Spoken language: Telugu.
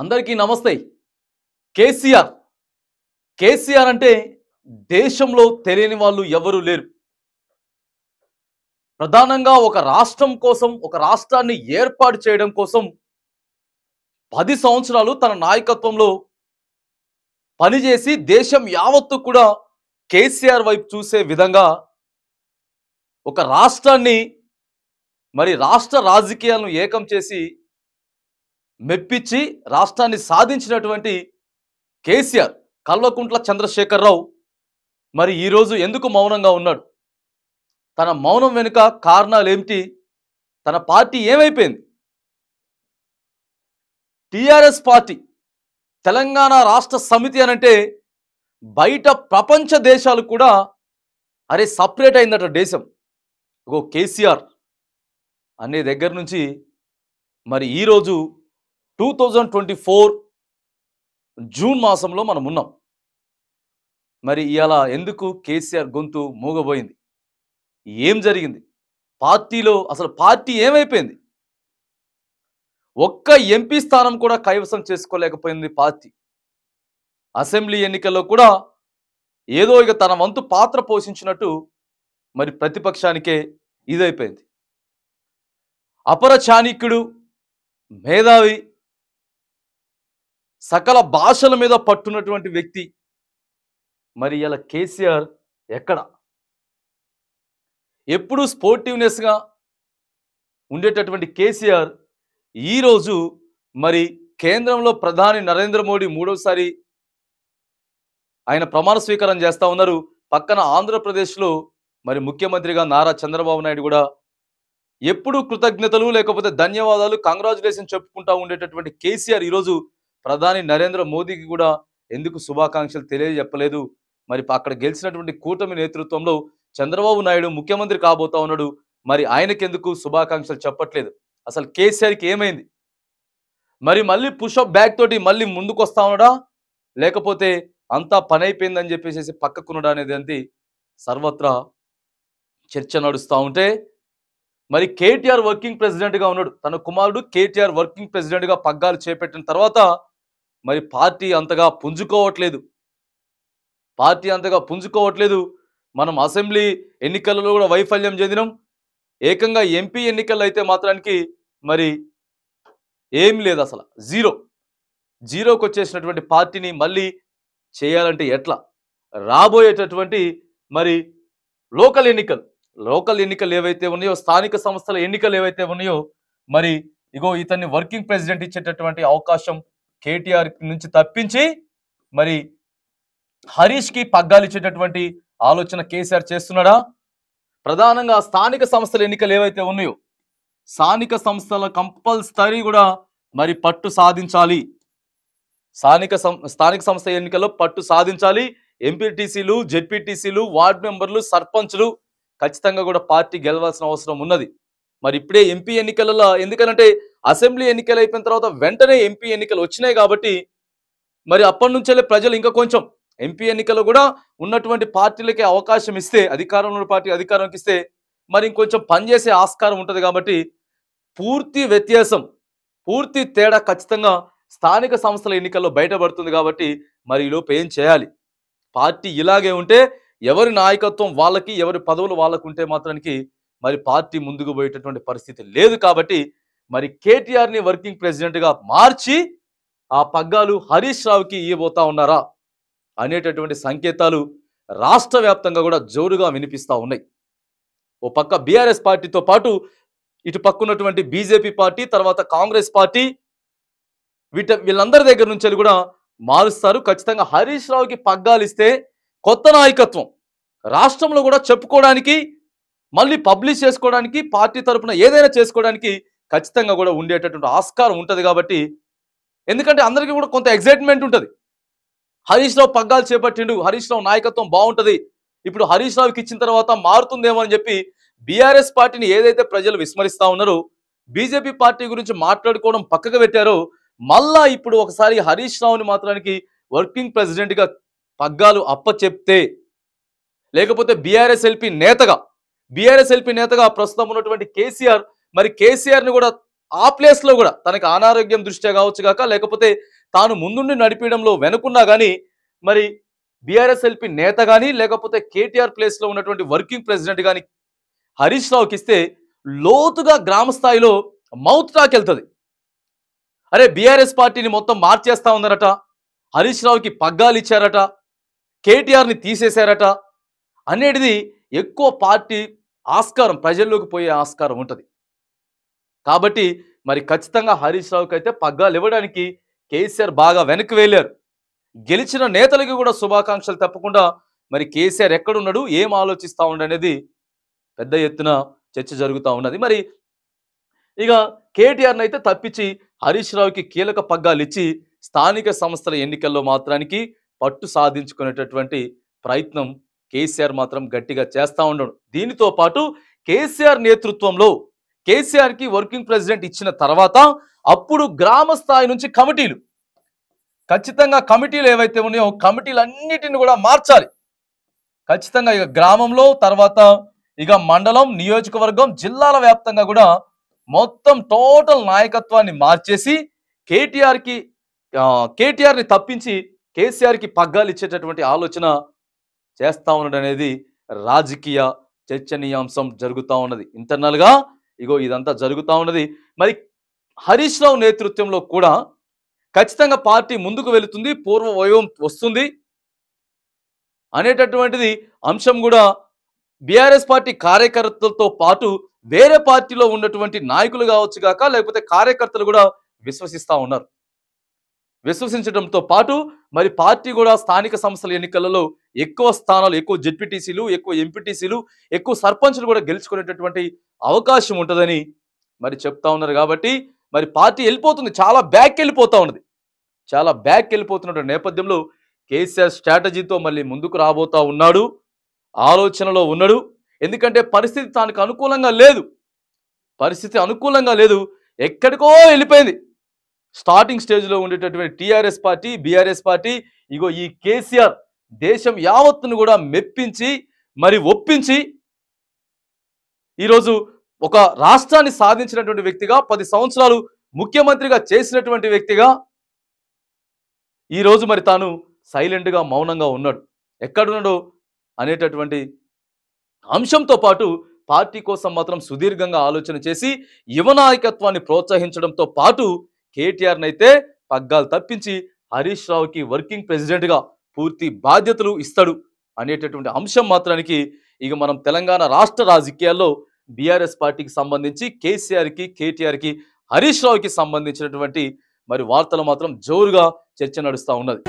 అందరికీ నమస్తే. కేసీఆర్. కేసీఆర్ అంటే దేశంలో తెలియని వాళ్ళు ఎవరు లేరు. ప్రధానంగా ఒక రాష్ట్రం కోసం, ఒక రాష్ట్రాన్ని ఏర్పాటు చేయడం కోసం 10 సంవత్సరాలు తన నాయకత్వంలో పనిచేసి దేశం యావత్తు కూడా కేసీఆర్ వైపు చూసే విధంగా ఒక రాష్ట్రాన్ని రాష్ట్ర రాజకీయాలను ఏకం చేసి మెప్పించి రాష్ట్రాన్ని సాధించినటువంటి కేసీఆర్ కల్వకుంట్ల చంద్రశేఖరరావు ఈరోజు ఎందుకు మౌనంగా ఉన్నాడు? తన మౌనం వెనుక కారణాలు ఏమిటి? తన పార్టీ ఏమైపోయింది? టిఆర్ఎస్ పార్టీ తెలంగాణ రాష్ట్ర సమితి అనంటే బయట ప్రపంచ దేశాలు కూడా అరే సపరేట్ అయిందట దేశం. కేసీఆర్ అనే దగ్గర నుంచి ఈరోజు 2024 జూన్ మాసంలో మనం ఉన్నాం. ఇవాళ ఎందుకు కేసీఆర్ గొంతు మూగబోయింది? ఏం జరిగింది పార్టీలో? అసలు పార్టీ ఏమైపోయింది? ఒక్క ఎంపీ స్థానం కూడా కైవసం చేసుకోలేకపోయింది పార్టీ. అసెంబ్లీ ఎన్నికల్లో కూడా ఏదో తన వంతు పాత్ర పోషించినట్టు ప్రతిపక్షానికే ఇదైపోయింది. అపర చాణిక్యుడు, మేధావి, సకల భాషల మీద పట్టున్నటువంటి వ్యక్తి ఇలా కేసీఆర్ ఎక్కడ? ఎప్పుడు స్పోర్టివ్నెస్గా ఉండేటటువంటి కేసీఆర్ ఈరోజు కేంద్రంలో ప్రధాని నరేంద్ర మోడీ మూడోసారి ఆయన ప్రమాణ స్వీకారం చేస్తూ ఉన్నారు. పక్కన ఆంధ్రప్రదేశ్లో ముఖ్యమంత్రిగా నారా చంద్రబాబు నాయుడు కూడా ఎప్పుడు కృతజ్ఞతలు లేకపోతే ధన్యవాదాలు, కంగ్రాచులేషన్ చెప్పుకుంటూ ఉండేటటువంటి కేసీఆర్ ఈరోజు ప్రధాని నరేంద్ర మోదీకి కూడా ఎందుకు శుభాకాంక్షలు తెలియజెప్పలేదు? అక్కడ గెలిచినటువంటి కూటమి నేతృత్వంలో చంద్రబాబు నాయుడు ముఖ్యమంత్రి కాబోతా ఉన్నాడు. ఆయనకెందుకు శుభాకాంక్షలు చెప్పట్లేదు? అసలు కేసీఆర్కి ఏమైంది? మళ్ళీ పుషప్ బ్యాక్ తోటి మళ్ళీ ముందుకు వస్తా ఉన్నాడా, లేకపోతే అంతా పని అయిపోయిందని చెప్పేసి పక్కకున్నాడా అనేది సర్వత్రా చర్చ నడుస్తూ ఉంటే కేటీఆర్ వర్కింగ్ ప్రెసిడెంట్గా ఉన్నాడు. తన కుమారుడు కేటీఆర్ వర్కింగ్ ప్రెసిడెంట్గా పగ్గాలు చేపట్టిన తర్వాత పార్టీ అంతగా పుంజుకోవట్లేదు. మనం అసెంబ్లీ ఎన్నికలలో కూడా వైఫల్యం చెందినాం. ఏకంగా ఎంపీ ఎన్నికల్లో అయితే మాత్రానికి ఏం లేదు, అసలు జీరోకి వచ్చేసినటువంటి పార్టీని మళ్ళీ చేయాలంటే ఎట్లా? రాబోయేటటువంటి లోకల్ ఎన్నికలు ఏవైతే ఉన్నాయో, స్థానిక సంస్థల ఎన్నికలు ఏవైతే ఉన్నాయో ఇతన్ని వర్కింగ్ ప్రెసిడెంట్ ఇచ్చేటటువంటి అవకాశం కేటీఆర్ నుంచి తప్పించి హరీష్కి పగ్గాలు ఇచ్చేటటువంటి ఆలోచన కేసీఆర్ చేస్తున్నాడా? ప్రధానంగా స్థానిక సంస్థల ఎన్నికలు ఏవైతే ఉన్నాయో, స్థానిక సంస్థల కంపల్సరీ కూడా పట్టు సాధించాలి. స్థానిక సంస్థ ఎన్నికల్లో పట్టు సాధించాలి. ఎంపీటీసీలు, జెడ్పీటీసీలు, వార్డు మెంబర్లు, సర్పంచ్లు ఖచ్చితంగా కూడా పార్టీ గెలవాల్సిన అవసరం ఉన్నది. ఇప్పుడే ఎంపీ ఎన్నికలలో, ఎందుకంటే అసెంబ్లీ ఎన్నికలు అయిపోయిన తర్వాత వెంటనే ఎంపీ ఎన్నికలు వచ్చినాయి కాబట్టి అప్పటి నుంచే ప్రజలు ఇంకా కొంచెం ఎంపీ ఎన్నికల్లో కూడా ఉన్నటువంటి పార్టీలకి అవకాశం ఇస్తే, అధికారంలో పార్టీ అధికారంకి ఇస్తే ఇంకొంచెం పనిచేసే ఆస్కారం ఉంటుంది. కాబట్టి పూర్తి తేడా ఖచ్చితంగా స్థానిక సంస్థల ఎన్నికల్లో బయటపడుతుంది. కాబట్టి ఈలోపు ఏం చేయాలి? పార్టీ ఇలాగే ఉంటే, ఎవరి నాయకత్వం వాళ్ళకి, ఎవరి పదవులు వాళ్ళకు ఉంటే మాత్రానికి పార్టీ ముందుకు పోయేటటువంటి పరిస్థితి లేదు. కాబట్టి కేటీఆర్ని వర్కింగ్ ప్రెసిడెంట్గా మార్చి ఆ పగ్గాలు హరీష్ రావుకి ఇవ్వబోతా ఉన్నారా అనేటటువంటి సంకేతాలు రాష్ట్ర వ్యాప్తంగా కూడా జోరుగా వినిపిస్తూ ఉన్నాయి. ఓ పక్క బీఆర్ఎస్ పార్టీతో పాటు ఇటు పక్కున్నటువంటి బీజేపీ పార్టీ, తర్వాత కాంగ్రెస్ పార్టీ, వీళ్ళందరి దగ్గర నుంచి కూడా మారుస్తారు. ఖచ్చితంగా హరీష్ రావుకి పగ్గాలు ఇస్తే కొత్త నాయకత్వం రాష్ట్రంలో కూడా చెప్పుకోవడానికి, మళ్ళీ పబ్లిష్ చేసుకోవడానికి, పార్టీ తరఫున ఏదైనా చేసుకోవడానికి ఖచ్చితంగా కూడా ఉండేటటువంటి ఆస్కారం ఉంటుంది. కాబట్టి ఎందుకంటే అందరికీ కూడా కొంత ఎగ్జైట్మెంట్ ఉంటుంది. హరీష్ రావు పగ్గాలు చేపట్టిండు, హరీష్ రావు నాయకత్వం బాగుంటుంది, ఇప్పుడు హరీష్ రావుకి ఇచ్చిన తర్వాత మారుతుందేమో అని చెప్పి బీఆర్ఎస్ పార్టీని ఏదైతే ప్రజలు విస్మరిస్తా ఉన్నారో, బీజేపీ పార్టీ గురించి మాట్లాడుకోవడం పక్కకు పెట్టారో, మళ్ళా ఇప్పుడు ఒకసారి హరీష్ రావుని మాత్రానికి వర్కింగ్ ప్రెసిడెంట్గా పగ్గాలు అప్పచెప్తే, లేకపోతే బీఆర్ఎస్ ఎల్పీ నేతగా ప్రస్తుతం ఉన్నటువంటి కేసీఆర్ కేసీఆర్ని కూడా ఆ ప్లేస్లో కూడా తనకి అనారోగ్యం దృష్ట్యా కావచ్చు గాక, లేకపోతే తాను ముందుండి నడిపించడంలో వెనుకున్నా కానీ మరి బీఆర్ఎస్ఎల్పీ నేత కానీ, లేకపోతే కేటీఆర్ ప్లేస్లో ఉన్నటువంటి వర్కింగ్ ప్రెసిడెంట్ కానీ హరీష్ రావుకి ఇస్తే లోతుగా గ్రామ స్థాయిలో మౌత్ టాక్ వెళ్తుంది. అరే బీఆర్ఎస్ పార్టీని మొత్తం మార్చేస్తా ఉందరట, హరీష్ రావుకి పగ్గాలు ఇచ్చారట, కేటీఆర్ని తీసేశారట అనేది ఎక్కువ పార్టీ ఆస్కారం, ప్రజల్లోకి పోయే ఆస్కారం ఉంటుంది. కాబట్టి మరి ఖచ్చితంగా హరీష్ రావుకి అయితే పగ్గాలు ఇవ్వడానికి కేసీఆర్ బాగా వెనక్కి వెళ్ళారు. గెలిచిన నేతలకి కూడా శుభాకాంక్షలు తప్పకుండా మరి కేసీఆర్ ఎక్కడున్నాడు, ఏం ఆలోచిస్తూ ఉండనేది పెద్ద ఎత్తున చర్చ జరుగుతూ ఉన్నది. మరి ఇక కేటీఆర్ని అయితే తప్పించి హరీష్ రావుకి కీలక పగ్గాలు ఇచ్చి స్థానిక సంస్థల ఎన్నికల్లో మాత్రానికి పట్టు సాధించుకునేటటువంటి ప్రయత్నం కేసీఆర్ మాత్రం గట్టిగా చేస్తూ ఉండడు. దీనితో పాటు కేసీఆర్ నేతృత్వంలో కేసీఆర్కి వర్కింగ్ ప్రెసిడెంట్ ఇచ్చిన తర్వాత అప్పుడు గ్రామ స్థాయి నుంచి కమిటీలు, ఖచ్చితంగా కమిటీలు ఏవైతే ఉన్నాయో కమిటీలన్నిటిని కూడా మార్చాలి. ఖచ్చితంగా ఇక గ్రామంలో, తర్వాత ఇక మండలం, నియోజకవర్గం, జిల్లాల వ్యాప్తంగా కూడా మొత్తం టోటల్ నాయకత్వాన్ని మార్చేసి కేటీఆర్ని తప్పించి కేసీఆర్కి పగ్గాలు ఇచ్చేటటువంటి ఆలోచన చేస్తా ఉండడం అనేది రాజకీయ చర్చనీయాంశం జరుగుతూ ఉన్నది. ఇంటర్నల్గా ఇగో ఇదంతా జరుగుతూ ఉన్నది. మరి హరీష్ రావు నేతృత్వంలో కూడా ఖచ్చితంగా పార్టీ ముందుకు వెళుతుంది, పూర్వ వైభవం వస్తుంది అనేటటువంటిది అంశం కూడా బీఆర్ఎస్ పార్టీ కార్యకర్తలతో పాటు వేరే పార్టీలో ఉన్నటువంటి నాయకులు కావచ్చు గాక, లేకపోతే కార్యకర్తలు కూడా విశ్వసిస్తూ ఉన్నారు. విశ్వసించడంతో పాటు మరి పార్టీ కూడా స్థానిక సంస్థల ఎన్నికలలో ఎక్కువ స్థానాలు, ఎక్కువ జెడ్పీటీసీలు, ఎక్కువ ఎంపీటీసీలు, ఎక్కువ సర్పంచ్లు కూడా గెలుచుకునేటటువంటి అవకాశం ఉంటుందని మరి చెప్తా ఉన్నారు. కాబట్టి మరి పార్టీ వెళ్ళిపోతుంది, చాలా బ్యాక్ వెళ్ళిపోతూ ఉన్నది. చాలా బ్యాక్ వెళ్ళిపోతున్న నేపథ్యంలో కేసీఆర్ స్ట్రాటజీతో మళ్ళీ ముందుకు రాబోతా ఉన్నాడు, ఆలోచనలో ఉన్నాడు. ఎందుకంటే పరిస్థితి తనకు అనుకూలంగా లేదు, పరిస్థితి అనుకూలంగా లేదు, ఎక్కడికో వెళ్ళిపోయింది. స్టార్టింగ్ స్టేజ్లో ఉండేటటువంటి టీఆర్ఎస్ పార్టీ, బీఆర్ఎస్ పార్టీ, ఇగో ఈ కేసీఆర్ దేశం యావత్తును కూడా మెప్పించి మరి ఒప్పించి ఈరోజు ఒక రాష్ట్రాన్ని సాధించినటువంటి వ్యక్తిగా, 10 సంవత్సరాలు ముఖ్యమంత్రిగా చేసినటువంటి వ్యక్తిగా ఈరోజు మరి తాను సైలెంట్గా మౌనంగా ఉన్నాడు. ఎక్కడున్నాడో అనేటటువంటి అంశంతో పాటు పార్టీ కోసం మాత్రం సుదీర్ఘంగా ఆలోచన చేసి యువ నాయకత్వాన్ని ప్రోత్సహించడంతో పాటు కేటీఆర్ని అయితే పగ్గాలు తప్పించి హరీష్ రావుకి వర్కింగ్ ప్రెసిడెంట్గా పూర్తి బాధ్యతలు ఇస్తాడు అనేటటువంటి అంశం మాత్రానికి ఇక మనం తెలంగాణ రాష్ట్ర రాజకీయాల్లో బీఆర్ఎస్ పార్టీకి సంబంధించి కేసీఆర్కి, కేటీఆర్కి, హరీష్ రావుకి సంబంధించినటువంటి మరి వార్తలు మాత్రం జోరుగా చర్చ నడుస్తూ ఉన్నది.